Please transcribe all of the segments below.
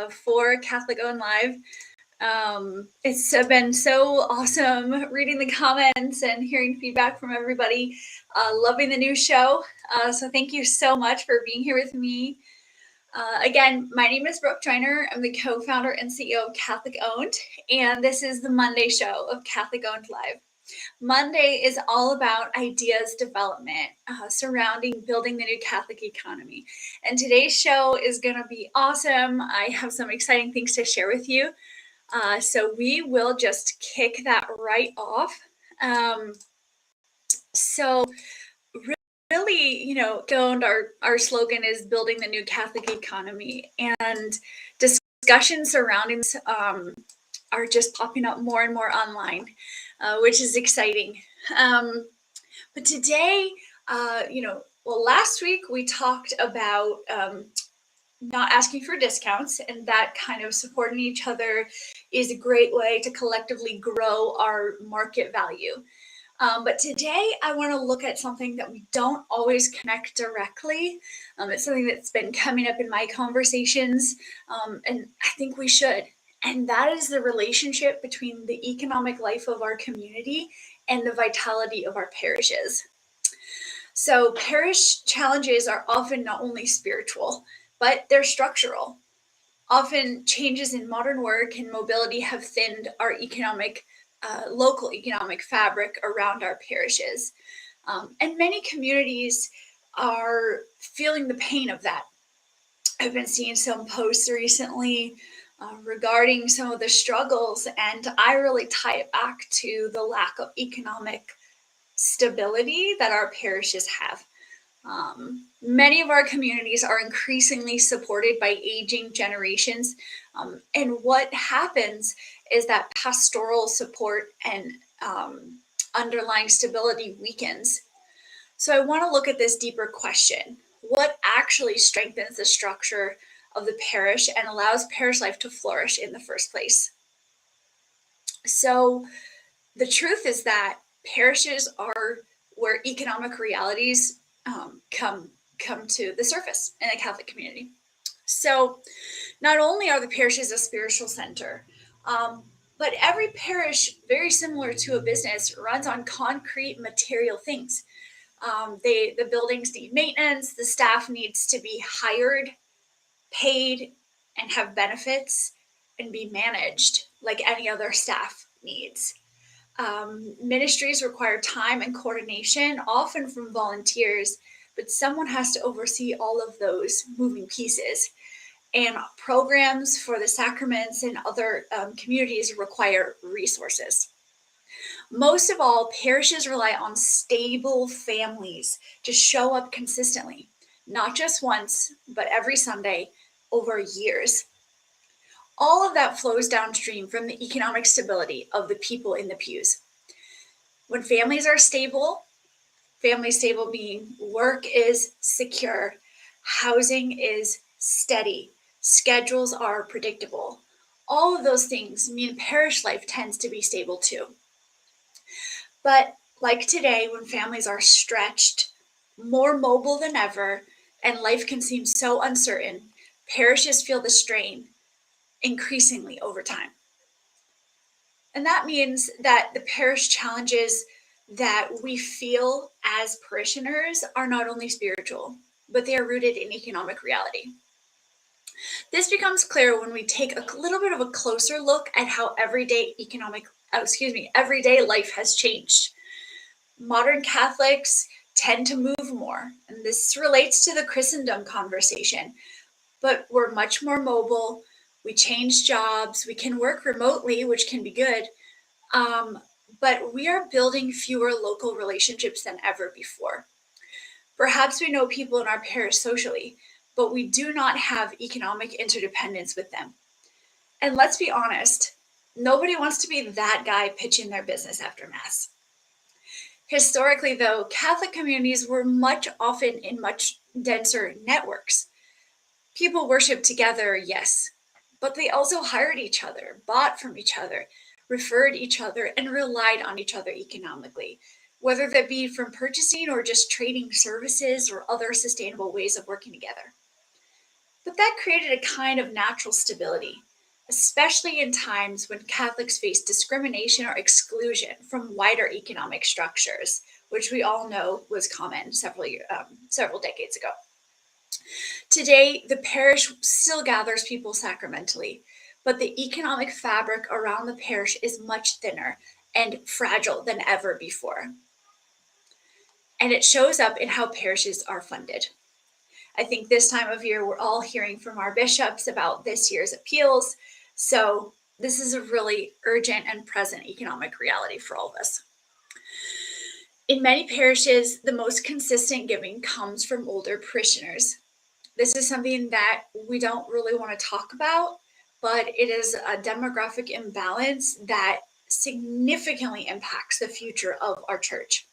for Catholic Owned Live. It's been so awesome reading the comments and hearing feedback from everybody. Loving the new show. So thank you so much for being here with me. Again, my name is Brooke Joyner. I'm the co-founder and CEO of Catholic Owned, and this is the Monday show of Catholic Owned Live. Monday is all about ideas development surrounding building the new Catholic economy. And today's show is going to be awesome. I have some exciting things to share with you. So we will just kick that right off. So really, our slogan is building the new Catholic economy, and discussions surrounding this are just popping up more and more online, which is exciting. But today, last week we talked about not asking for discounts, and that kind of supporting each other is a great way to collectively grow our market value. But today I want to look at something that we don't always connect directly. It's something that's been coming up in my conversations, and I think we should. And that is the relationship between the economic life of our community and the vitality of our parishes. So parish challenges are often not only spiritual, but they're structural. Often changes in modern work and mobility have thinned our local economic fabric around our parishes. And many communities are feeling the pain of that. I've been seeing some posts recently regarding some of the struggles, and I really tie it back to the lack of economic stability that our parishes have. Many of our communities are increasingly supported by aging generations, and what happens is that pastoral support and underlying stability weakens. So I want to look at this deeper question. What actually strengthens the structure of the parish and allows parish life to flourish in the first place? So the truth is that parishes are where economic realities come to the surface in a Catholic community. So not only are the parishes a spiritual center, but every parish, very similar to a business, runs on concrete material things. The buildings need maintenance, the staff needs to be hired, paid, and have benefits and be managed like any other staff needs. Ministries require time and coordination, often from volunteers, but someone has to oversee all of those moving pieces. And programs for the sacraments and other communities require resources. Most of all, parishes rely on stable families to show up consistently, not just once, but every Sunday over years. All of that flows downstream from the economic stability of the people in the pews. When families are stable being work is secure, housing is steady, schedules are predictable. All of those things mean parish life tends to be stable too. But like today, when families are stretched, more mobile than ever, and life can seem so uncertain, parishes feel the strain increasingly over time. And that means that the parish challenges that we feel as parishioners are not only spiritual, but they are rooted in economic reality. This becomes clear when we take a little bit of a closer look at how everyday life has changed. Modern Catholics tend to move more, and this relates to the Christendom conversation, but we're much more mobile. We change jobs, we can work remotely, which can be good, but we are building fewer local relationships than ever before. Perhaps we know people in our parish socially, but we do not have economic interdependence with them. And let's be honest, nobody wants to be that guy pitching their business after Mass. Historically, though, Catholic communities were often in much denser networks. People worshiped together, yes, but they also hired each other, bought from each other, referred each other, and relied on each other economically, whether that be from purchasing or just trading services or other sustainable ways of working together. But that created a kind of natural stability, especially in times when Catholics faced discrimination or exclusion from wider economic structures, which we all know was common several decades ago. Today, the parish still gathers people sacramentally, but the economic fabric around the parish is much thinner and fragile than ever before. And it shows up in how parishes are funded. I think this time of year, we're all hearing from our bishops about this year's appeals. So this is a really urgent and present economic reality for all of us. In many parishes, the most consistent giving comes from older parishioners. This is something that we don't really want to talk about, but it is a demographic imbalance that significantly impacts the future of our church.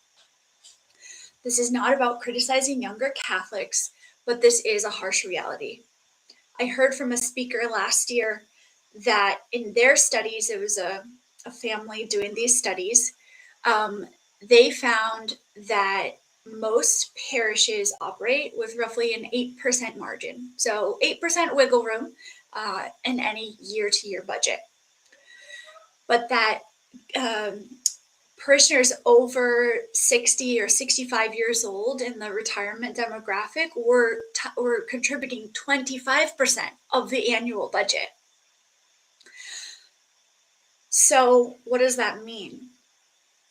This is not about criticizing younger Catholics, but this is a harsh reality. I heard from a speaker last year that in their studies, it was a family doing these studies, they found that most parishes operate with roughly an 8% margin. So 8% wiggle room in any year-to-year budget. But that parishioners over 60 or 65 years old in the retirement demographic were contributing 25% of the annual budget. So what does that mean?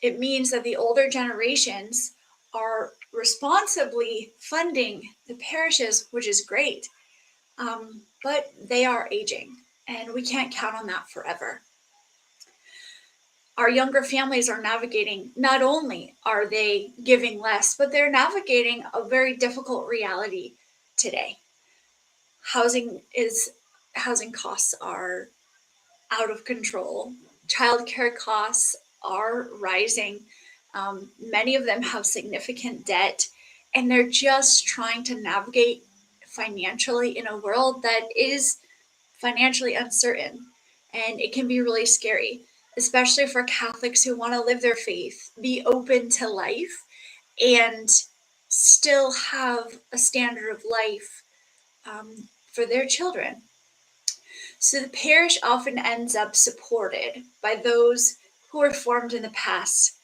It means that the older generations are responsibly funding the parishes, which is great, but they are aging, and we can't count on that forever. Our younger families are navigating, not only are they giving less, but they're navigating a very difficult reality today. Housing costs are out of control. Childcare costs are rising. Many of them have significant debt, and they're just trying to navigate financially in a world that is financially uncertain. And it can be really scary, especially for Catholics who want to live their faith, be open to life, and still have a standard of life for their children. So the parish often ends up supported by those who were formed in the past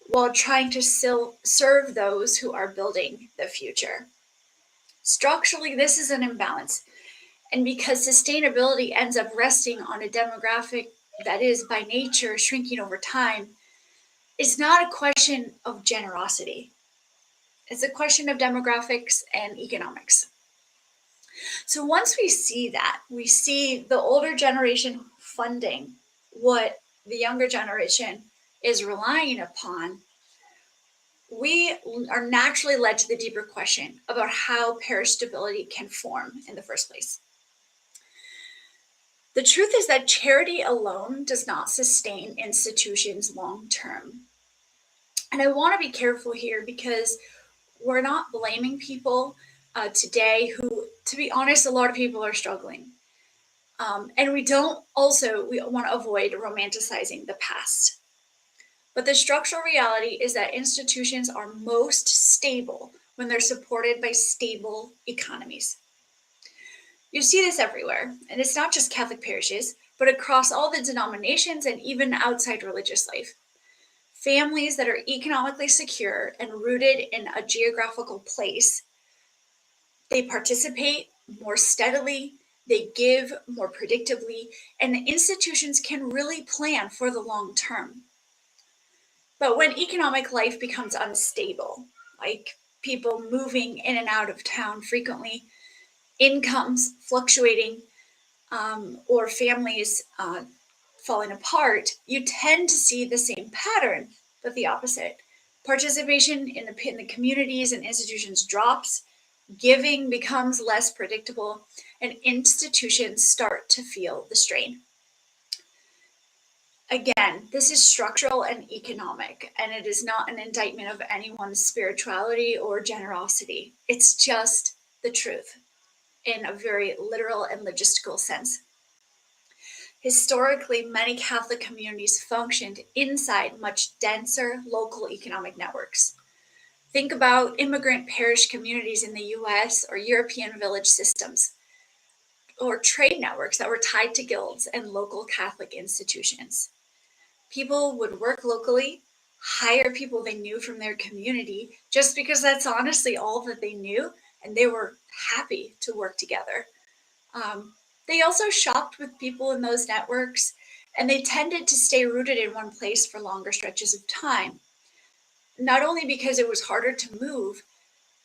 while trying to still serve those who are building the future. Structurally, this is an imbalance. And because sustainability ends up resting on a demographic that is by nature shrinking over time, it's not a question of generosity. It's a question of demographics and economics. So once we see that, we see the older generation funding what the younger generation is relying upon, we are naturally led to the deeper question about how parish stability can form in the first place. The truth is that charity alone does not sustain institutions long term. And I want to be careful here because we're not blaming people today who, to be honest, a lot of people are struggling. And we want to avoid romanticizing the past. But the structural reality is that institutions are most stable when they're supported by stable economies. You see this everywhere, and it's not just Catholic parishes, but across all the denominations and even outside religious life. Families that are economically secure and rooted in a geographical place, they participate more steadily, they give more predictably, and the institutions can really plan for the long term. But when economic life becomes unstable, like people moving in and out of town frequently, incomes fluctuating, or families falling apart, you tend to see the same pattern, but the opposite. Participation in the communities and institutions drops, giving becomes less predictable, and institutions start to feel the strain. Again, this is structural and economic, and it is not an indictment of anyone's spirituality or generosity. It's just the truth in a very literal and logistical sense. Historically, many Catholic communities functioned inside much denser local economic networks. Think about immigrant parish communities in the US or European village systems. or trade networks that were tied to guilds and local Catholic institutions. People would work locally, hire people they knew from their community, just because that's honestly all that they knew, and they were happy to work together. They also shopped with people in those networks, and they tended to stay rooted in one place for longer stretches of time, not only because it was harder to move,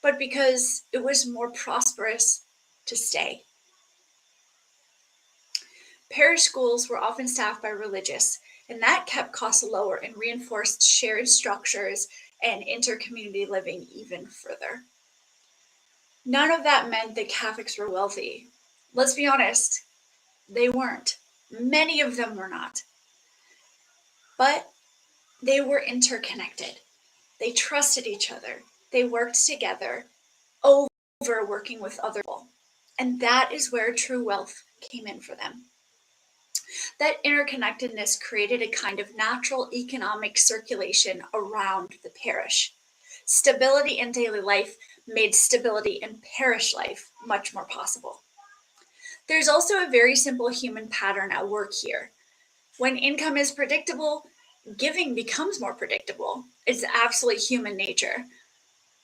but because it was more prosperous to stay. Parish schools were often staffed by religious, and that kept costs lower and reinforced shared structures and inter-community living even further. None of that meant that Catholics were wealthy. Let's be honest, they weren't. Many of them were not. But they were interconnected. They trusted each other. They worked together over working with other people. And that is where true wealth came in for them. That interconnectedness created a kind of natural economic circulation around the parish. Stability in daily life made stability in parish life much more possible. There's also a very simple human pattern at work here. When income is predictable, giving becomes more predictable. It's absolutely human nature.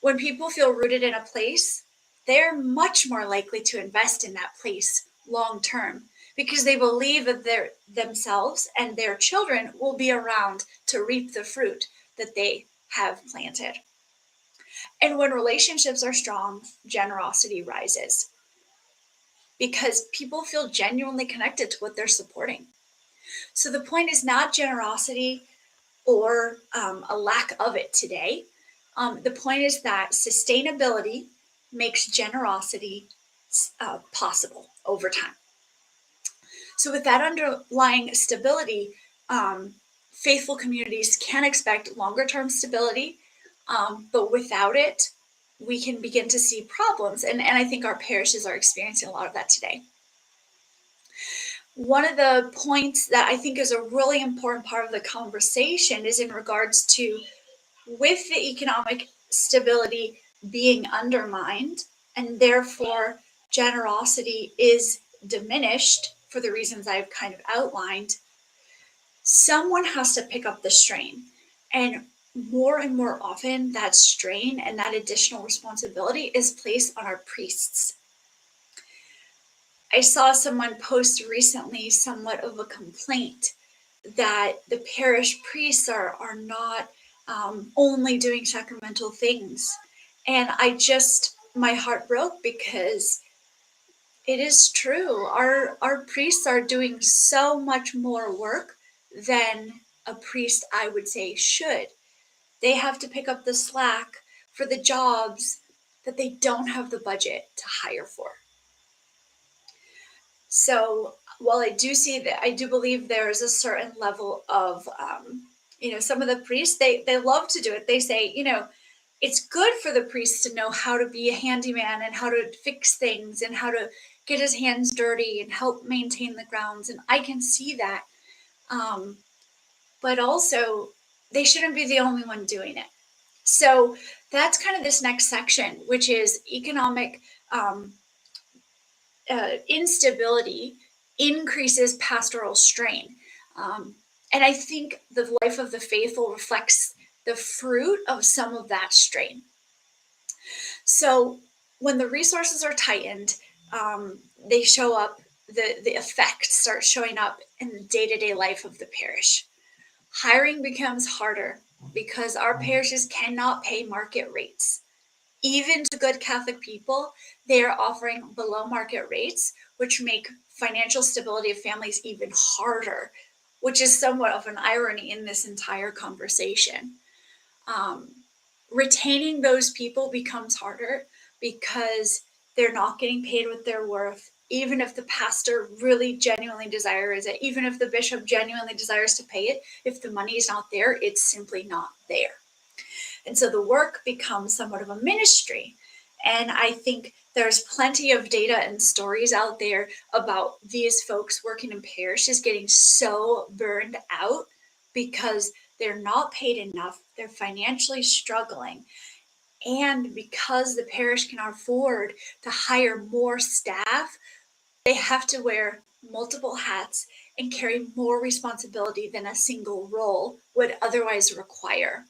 When people feel rooted in a place, they're much more likely to invest in that place long term because they believe that themselves and their children will be around to reap the fruit that they have planted. And when relationships are strong, generosity rises because people feel genuinely connected to what they're supporting. So the point is not generosity or a lack of it today. The point is that sustainability makes generosity possible over time. So with that underlying stability, faithful communities can expect longer term stability, but without it, we can begin to see problems. And I think our parishes are experiencing a lot of that today. One of the points that I think is a really important part of the conversation is in regards to, with the economic stability being undermined, and therefore generosity is diminished for the reasons I've kind of outlined, someone has to pick up the strain. And more often, that strain and that additional responsibility is placed on our priests. I saw someone post recently somewhat of a complaint that the parish priests are not only doing sacramental things. And my heart broke because it is true. Our priests are doing so much more work than a priest, I would say, should. They have to pick up the slack for the jobs that they don't have the budget to hire for. So while I do believe there is a certain level of, some of the priests, they love to do it. They say, it's good for the priest to know how to be a handyman and how to fix things and how to get his hands dirty and help maintain the grounds. And I can see that. But also, they shouldn't be the only one doing it. So that's kind of this next section, which is economic instability increases pastoral strain. And I think the life of the faithful reflects the fruit of some of that strain. So when the resources are tightened, they show up, the effects start showing up in the day-to-day life of the parish. Hiring becomes harder because our parishes cannot pay market rates. Even to good Catholic people, they are offering below market rates, which make financial stability of families even harder, which is somewhat of an irony in this entire conversation. Retaining those people becomes harder because they're not getting paid what they're worth, even if the pastor really genuinely desires it, even if the bishop genuinely desires to pay it. If the money is not there, it's simply not there. And so the work becomes somewhat of a ministry. And I think there's plenty of data and stories out there about these folks working in parishes getting so burned out because they're not paid enough, they're financially struggling. And because the parish can afford to hire more staff, They have to wear multiple hats and carry more responsibility than a single role would otherwise require.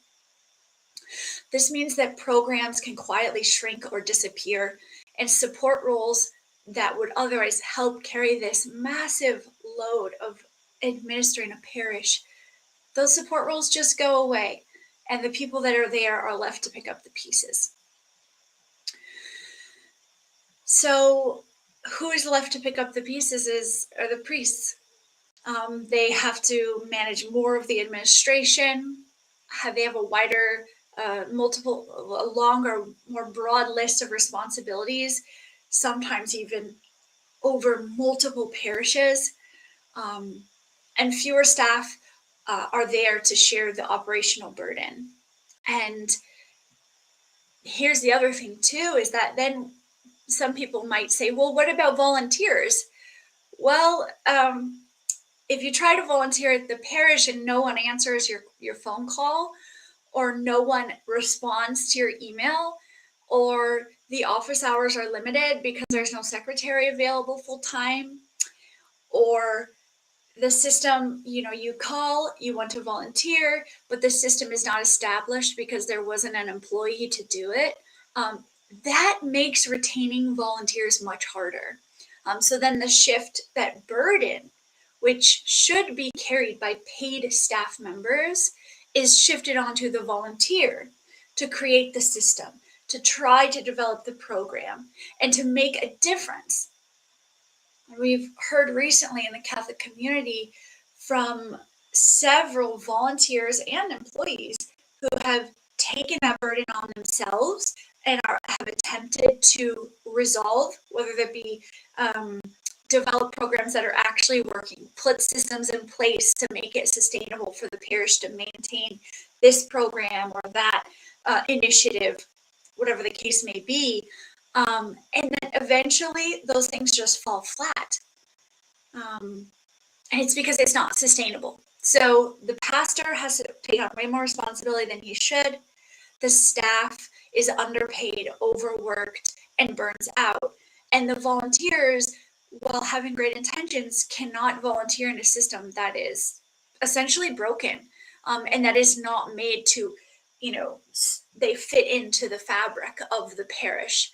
This means that programs can quietly shrink or disappear, and support roles that would otherwise help carry this massive load of administering a parish, those support roles just go away, and the people that are there are left to pick up the pieces. So, who is left to pick up the pieces are the priests. They have to manage more of the administration. They have a wider, a longer, more broad list of responsibilities, sometimes even over multiple parishes, and fewer staff are there to share the operational burden. And here's the other thing too, is that then some people might say, well, what about volunteers? Well, if you try to volunteer at the parish and no one answers your phone call, or no one responds to your email, or the office hours are limited because there's no secretary available full time, or the system, you call, you want to volunteer, but the system is not established because there wasn't an employee to do it. That makes retaining volunteers much harder. So then the shift, that burden, which should be carried by paid staff members, is shifted onto the volunteer to create the system, to try to develop the program, and to make a difference. We've heard recently in the Catholic community from several volunteers and employees who have taken that burden on themselves and have attempted to resolve, whether that be develop programs that are actually working, put systems in place to make it sustainable for the parish to maintain this program or that initiative, whatever the case may be. And then eventually those things just fall flat. And it's because it's not sustainable. So the pastor has to take on way more responsibility than he should. The staff is underpaid, overworked, and burns out. And the volunteers, while having great intentions, cannot volunteer in a system that is essentially broken, and that is not made to, they fit into the fabric of the parish.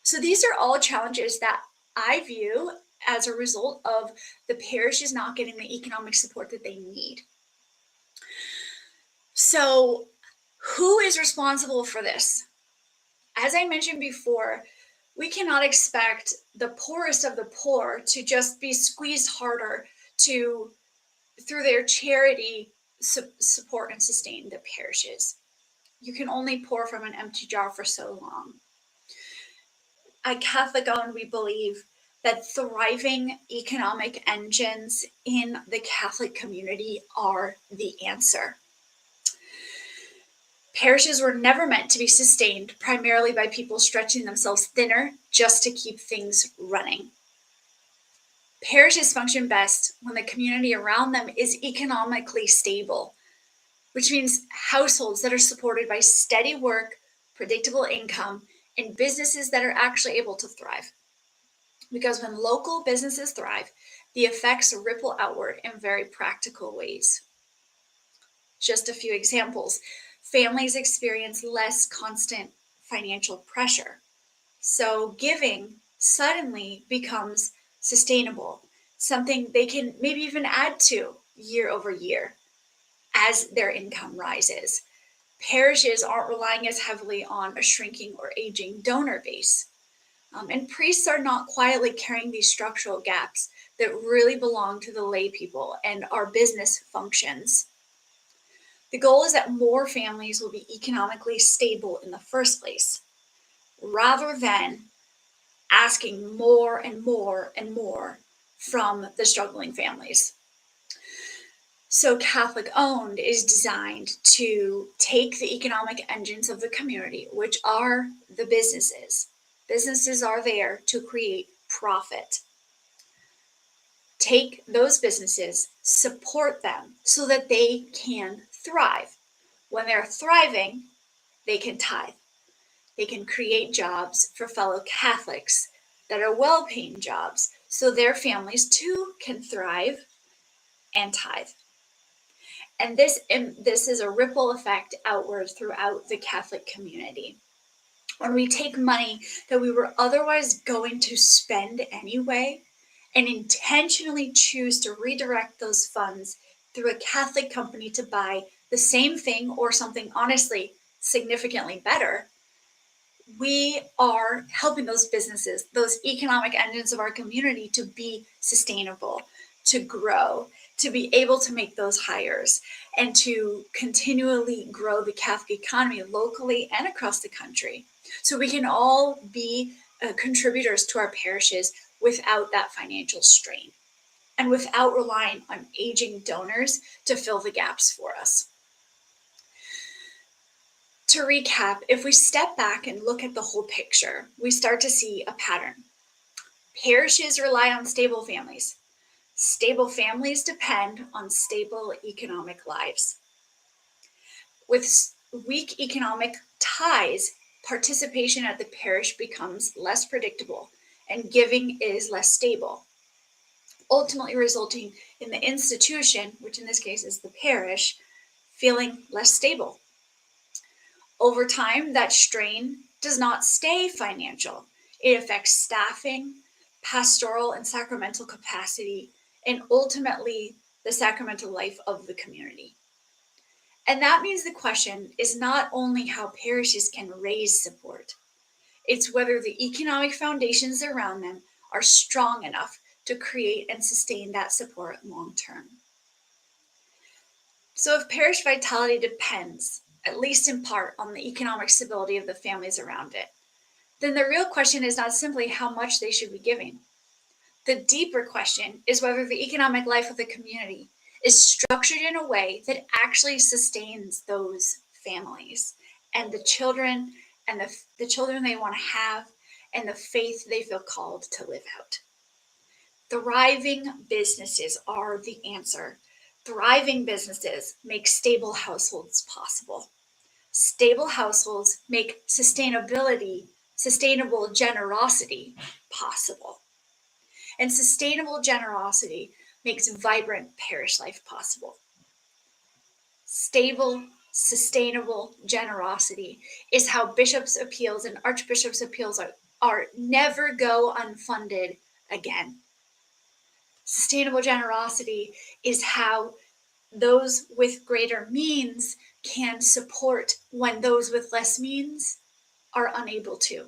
So these are all challenges that I view as a result of the parishes not getting the economic support that they need. So who is responsible for this? As I mentioned before, we cannot expect the poorest of the poor to just be squeezed harder to, through their charity, support and sustain the parishes. You can only pour from an empty jar for so long. At Catholic Owned, we believe that thriving economic engines in the Catholic community are the answer. Parishes were never meant to be sustained primarily by people stretching themselves thinner just to keep things running. Parishes function best when the community around them is economically stable, which means households that are supported by steady work, predictable income, and businesses that are actually able to thrive. Because when local businesses thrive, the effects ripple outward in very practical ways. Just a few examples. Families experience less constant financial pressure. So giving suddenly becomes sustainable, something they can maybe even add to year over year as their income rises. Parishes aren't relying as heavily on a shrinking or aging donor base. And priests are not quietly carrying these structural gaps that really belong to the lay people and our business functions. The goal is that more families will be economically stable in the first place, rather than asking more and more and more from the struggling families. So Catholic Owned is designed to take the economic engines of the community, which are the businesses. Businesses are there to create profit. Take those businesses, support them so that they can thrive. When they're thriving, they can tithe. They can create jobs for fellow Catholics that are well-paying jobs so their families too can thrive and tithe. And this is a ripple effect outward throughout the Catholic community. When we take money that we were otherwise going to spend anyway and intentionally choose to redirect those funds through a Catholic company to buy the same thing or something honestly significantly better, we are helping those businesses, those economic engines of our community, to be sustainable, to grow, to be able to make those hires, and to continually grow the Catholic economy locally and across the country. So we can all be contributors to our parishes without that financial strain and without relying on aging donors to fill the gaps for us. To recap, if we step back and look at the whole picture, we start to see a pattern. Parishes rely on stable families. Stable families depend on stable economic lives. With weak economic ties, participation at the parish becomes less predictable and giving is less stable, ultimately resulting in the institution, which in this case is the parish, feeling less stable. Over time, that strain does not stay financial. It affects staffing, pastoral and sacramental capacity, and ultimately the sacramental life of the community. And that means the question is not only how parishes can raise support, it's whether the economic foundations around them are strong enough to create and sustain that support long term. So if parish vitality depends, at least in part, on the economic stability of the families around it, then the real question is not simply how much they should be giving. The deeper question is whether the economic life of the community is structured in a way that actually sustains those families and the children and the children they want to have and the faith they feel called to live out. Thriving businesses are the answer. Thriving businesses make stable households possible. Stable households make sustainable generosity possible. And sustainable generosity makes vibrant parish life possible. Stable, sustainable generosity is how bishops' appeals and archbishops' appeals are never go unfunded again. Sustainable generosity is how those with greater means can support when those with less means are unable to.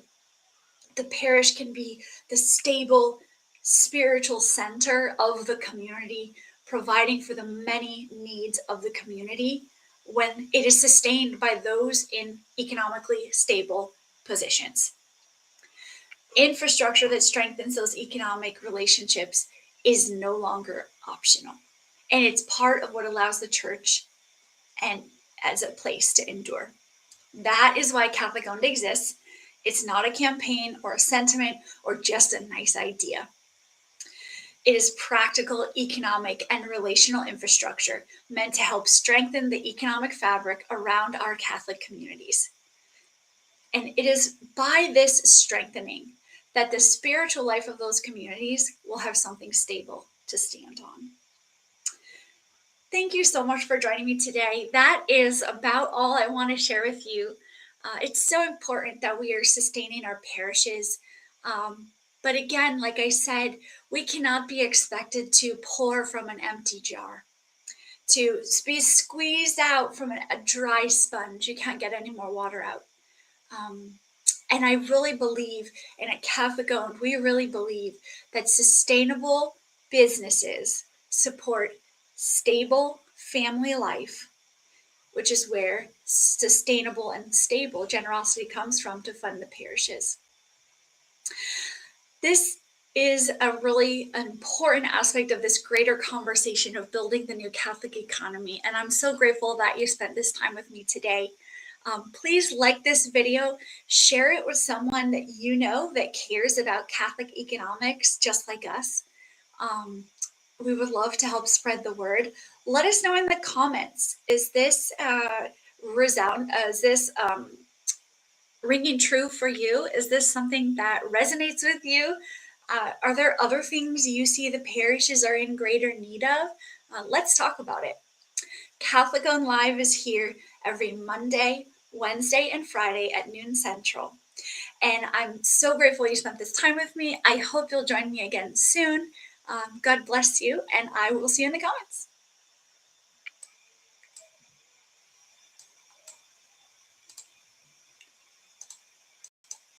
The parish can be the stable spiritual center of the community, providing for the many needs of the community when it is sustained by those in economically stable positions. Infrastructure that strengthens those economic relationships is no longer optional. And it's part of what allows the church and as a place to endure. That is why Catholic Owned exists. It's not a campaign or a sentiment or just a nice idea. It is practical economic and relational infrastructure meant to help strengthen the economic fabric around our Catholic communities. And it is by this strengthening that the spiritual life of those communities will have something stable to stand on. Thank you so much for joining me today. That is about all I want to share with you. It's so important that we are sustaining our parishes. But again, like I said, we cannot be expected to pour from an empty jar, to be squeezed out from a dry sponge. You can't get any more water out. And I really believe, and at Catholic Owned, we really believe that sustainable businesses support stable family life, which is where sustainable and stable generosity comes from to fund the parishes. This is a really important aspect of this greater conversation of building the new Catholic economy, and I'm so grateful that you spent this time with me today. Please like this video, share it with someone that you know that cares about Catholic economics just like us. We would love to help spread the word. Let us know in the comments, is this ringing true for you? Is this something that resonates with you? Are there other things you see the parishes are in greater need of? Let's talk about it. Catholic On Live is here every Monday, Wednesday, and Friday at noon Central. And I'm so grateful you spent this time with me. I hope you'll join me again soon. God bless you, and I will see you in the comments.